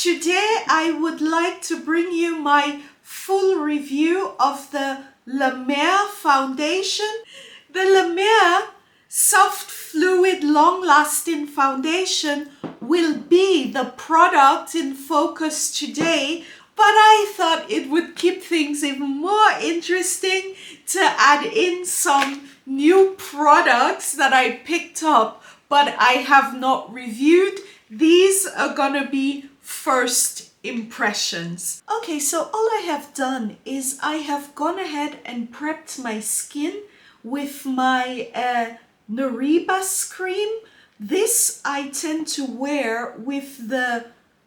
Today I would like to bring you my full review of the MER foundation. The MER Soft Fluid Long-Lasting Foundation will be the product in focus today, but I thought it would keep things even more interesting to add in some new products that I picked up but I have not reviewed. These are gonna be first impressions. Okay, so all I have done is I have gone ahead and prepped my skin with my Nude cream. This I tend to wear with the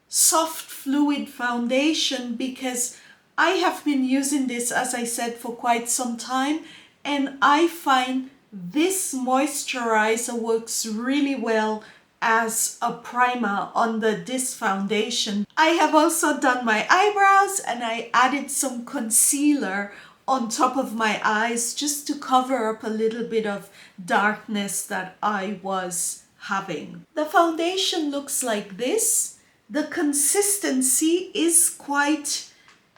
soft fluid foundation because I have been using this, as I said, for quite some time, and I find this moisturizer works really well as a primer under this foundation. I have also done my eyebrows and I added some concealer on top of my eyes just to cover up a little bit of darkness that I was having. The foundation looks like this. The consistency is quite,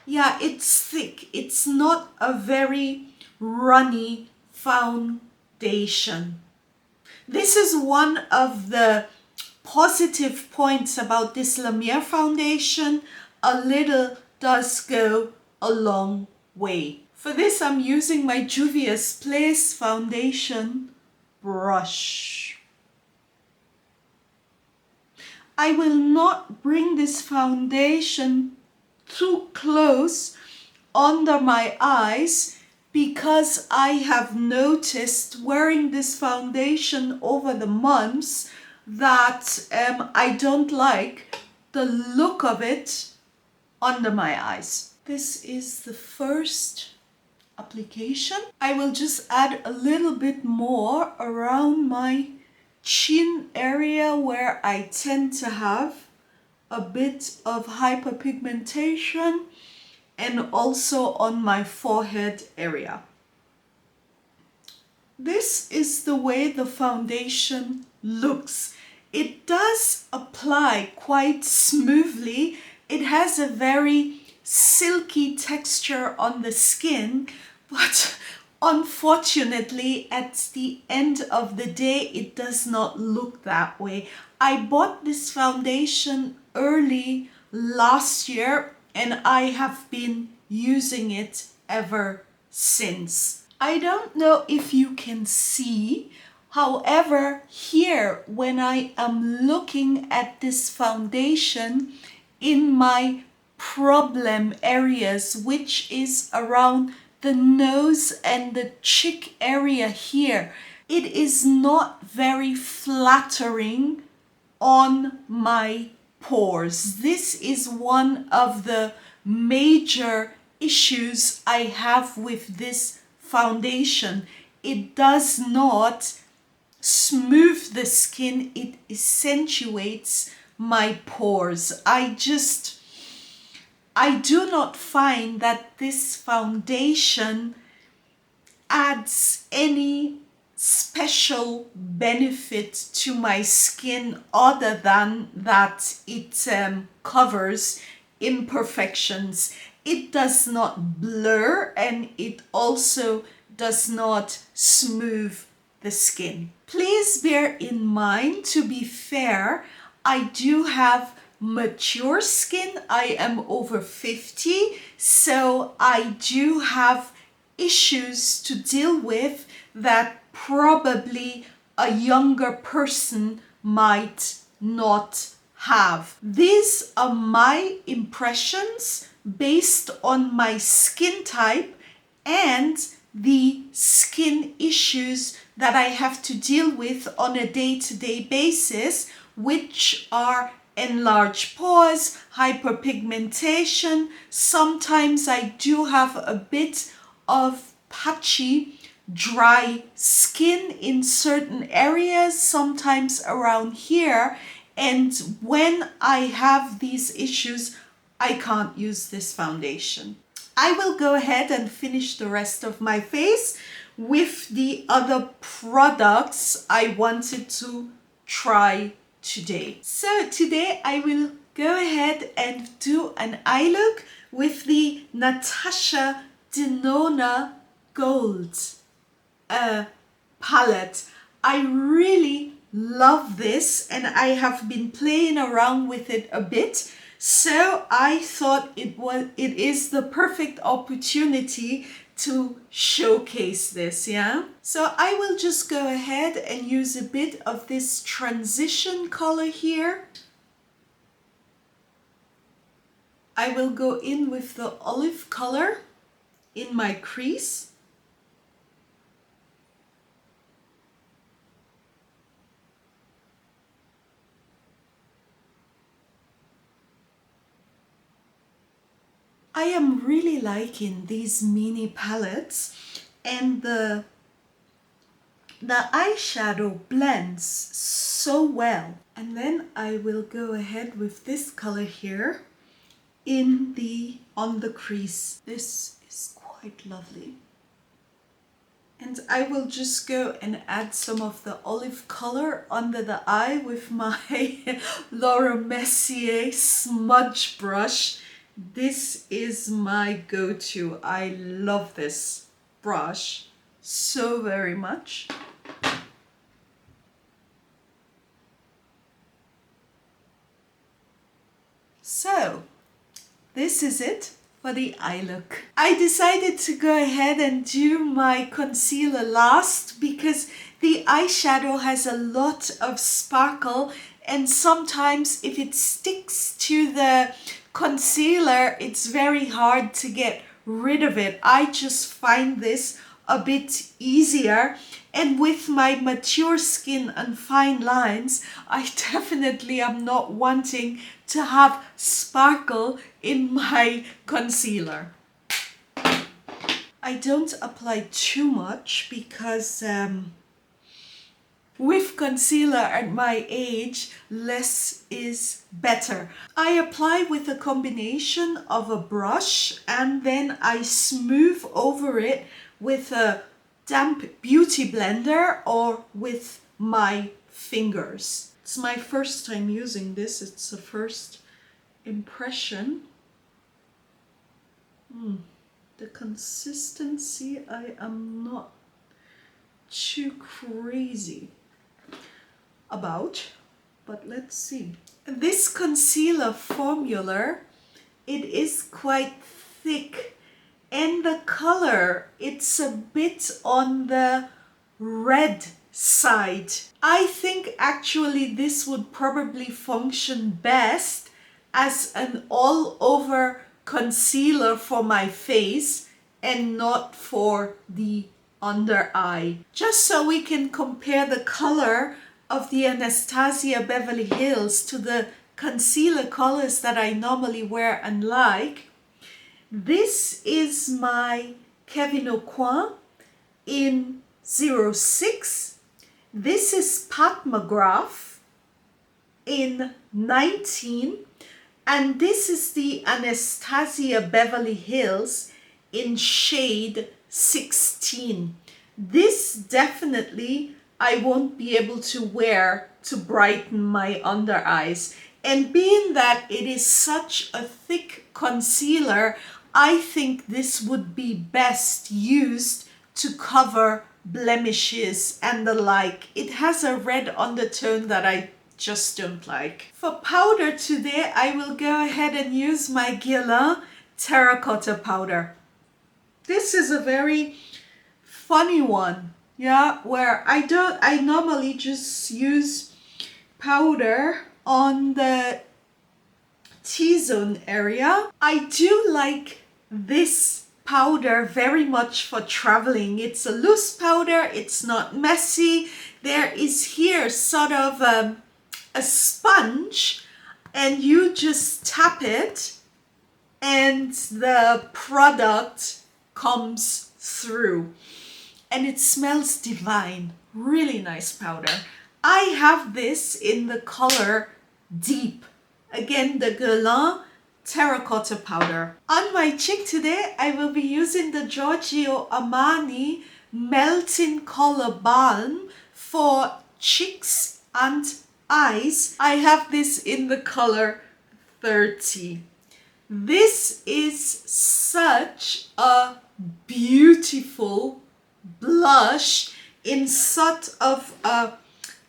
yeah, it's thick. It's not a very runny foundation. This is one of the positive points about this MER foundation. A little does go a long way. For this, I'm using my Juvia's Place foundation brush. I will not bring this foundation too close under my eyes because I have noticed wearing this foundation over the months that I don't like the look of it under my eyes. This is the first application. I will just add a little bit more around my chin area where I tend to have a bit of hyperpigmentation, and also on my forehead area. This is the way the foundation looks. It does apply quite smoothly. It has a very silky texture on the skin, but unfortunately at the end of the day it does not look that way. I bought this foundation early last year and I have been using it ever since. I don't know if you can see, however, here when I am looking at this foundation in my problem areas, which is around the nose and the cheek area here, it is not very flattering on my pores. This is one of the major issues I have with this foundation. It does not smooth the skin, it accentuates my pores. I do not find that this foundation adds any special benefit to my skin other than that it covers imperfections. It does not blur and it also does not smooth the skin. Please bear in mind, to be fair, I do have mature skin. I am over 50, so I do have issues to deal with that probably a younger person might not have. These are my impressions based on my skin type and the skin issues that I have to deal with on a day-to-day basis, which are enlarged pores, hyperpigmentation. Sometimes I do have a bit of patchy, dry skin in certain areas, sometimes around here. And when I have these issues, I can't use this foundation. I will go ahead and finish the rest of my face with the other products I wanted to try today. So today I will go ahead and do an eye look with the Natashe Denona Gold palette. I really love this and I have been playing around with it a bit. So I thought it is the perfect opportunity to showcase this, yeah? So I will just go ahead and use a bit of this transition color here. I will go in with the olive color in my crease. I am really liking these mini palettes and the eyeshadow blends so well. And then I will go ahead with this color here on the crease. This is quite lovely. And I will just go and add some of the olive color under the eye with my Laura Mercier smudge brush. This is my go-to. I love this brush so very much. So, this is it for the eye look. I decided to go ahead and do my concealer last because the eyeshadow has a lot of sparkle, and sometimes if it sticks to the concealer, it's very hard to get rid of it. I just find this a bit easier, and with my mature skin and fine lines, I definitely am not wanting to have sparkle in my concealer. I don't apply too much because with concealer at my age, less is better. I apply with a combination of a brush and then I smooth over it with a damp beauty blender or with my fingers. It's my first time using this. It's a first impression. The consistency I am not too crazy about, but let's see. This concealer formula, it is quite thick, and the color, it's a bit on the red side. I think actually this would probably function best as an all over concealer for my face and not for the under eye. Just so we can compare the color of the Anastasia Beverley Hills to the concealer colors that I normally wear and like. This is my Kevyn Aucoin in 06. This is Pat McGrath in 19. And this is the Anastasia Beverley Hills in shade 16. This definitely I won't be able to wear to brighten my under eyes. And being that it is such a thick concealer, I think this would be best used to cover blemishes and the like. It has a red undertone that I just don't like. For powder today, I will go ahead and use my Guerlain Terracotta powder. This is a very funny one, yeah, where I normally just use powder on the T-zone area. I do like this powder very much for traveling. It's a loose powder, it's not messy. There is here sort of a sponge and you just tap it and the product comes through and it smells divine. Really nice powder. I have this in the color Deep. Again, the Guerlain Terracotta powder. On my cheek today, I will be using the Giorgio Armani Melting Color Balm for cheeks and eyes. I have this in the color 30. This is such a beautiful blush in sort of a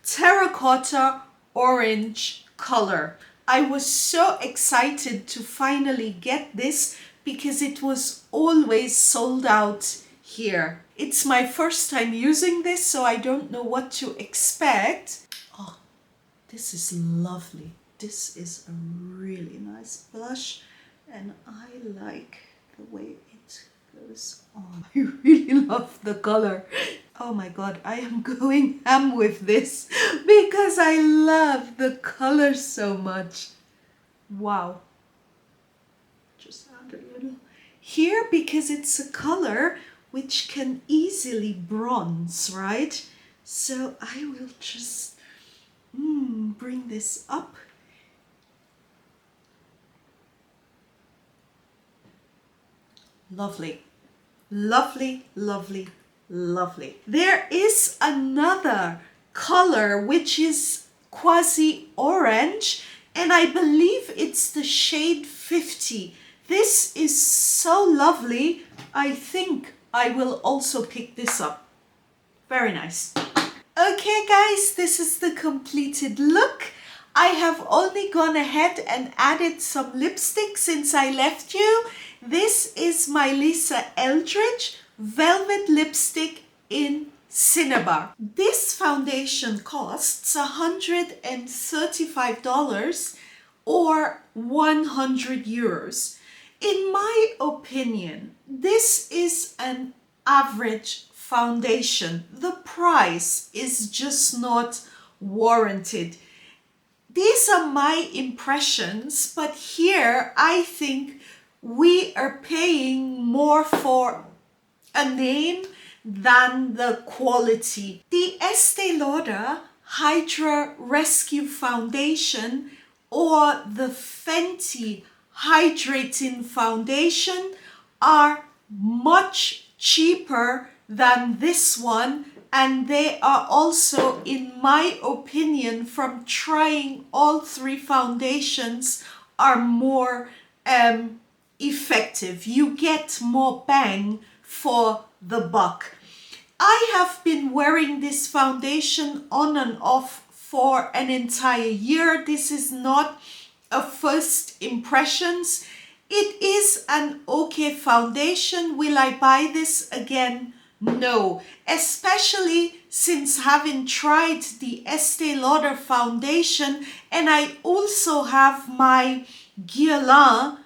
terracotta orange color. I was so excited to finally get this because it was always sold out here. It's my first time using this, so I don't know what to expect. Oh, this is lovely. This is a really nice blush, and I like the way it goes on. I really love the color. Oh my god, I am going ham with this because I love the color so much. Wow. Just add a little here because it's a color which can easily bronze, right? So I will just bring this up. Lovely, lovely, lovely, lovely. There is another color which is quasi orange, and I believe it's the shade 50. This is so lovely. I think I will also pick this up. Very nice. Okay guys, this is the completed look. I have only gone ahead and added some lipstick since I left you. This is my Lisa Eldridge Velvet Lipstick in Cinnabar. This foundation costs $135 or 100 euros. In my opinion, this is an average foundation. The price is just not warranted. These are my impressions, but here I think we are paying more for a name than the quality. The Estee Lauder Hydra Rescue Foundation or the Fenty Hydrating Foundation are much cheaper than this one, and they are also, in my opinion, from trying all three foundations, are more effective. You get more bang for the buck. I have been wearing this foundation on and off for an entire year. This is not a first impressions. It is an okay foundation. Will I buy this again? No, especially since having tried the Estee Lauder foundation, and I also have my Guerlain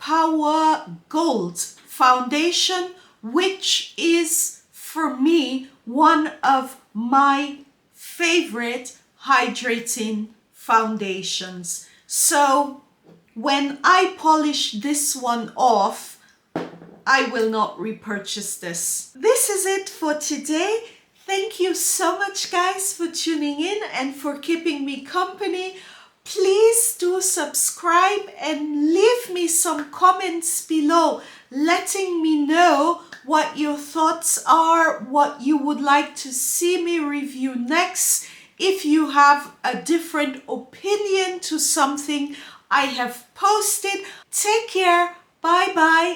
Power Gold foundation, which is for me one of my favorite hydrating foundations. So when I polish this one off, I will not repurchase this. This is it for today. Thank you so much guys for tuning in and for keeping me company. Please do subscribe and leave me some comments below letting me know what your thoughts are, what you would like to see me review next. If you have a different opinion to something I have posted, take care. Bye bye.